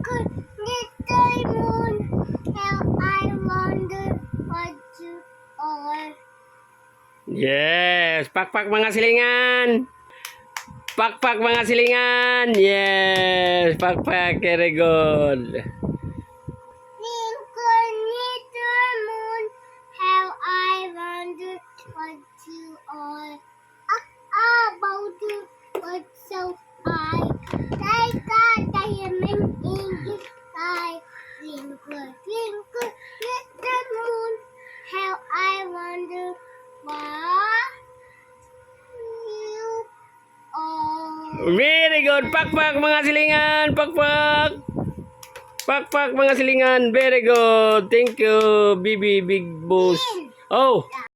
little moon, how I wonder what you are. Yes, pakpak mga silingan. Pakpak mga silingan. Yes, pakpak. Very good. Twinkle, little moon, how I wonder what you are. About you, what so I like a diamond in the sky. Twinkle, twinkle, little moon, how I wonder what you are. Very good. Pakpak mga silingan. Pakpak. Pakpak mga silingan. Very good. Thank you, Bibi Big Boss. Oh.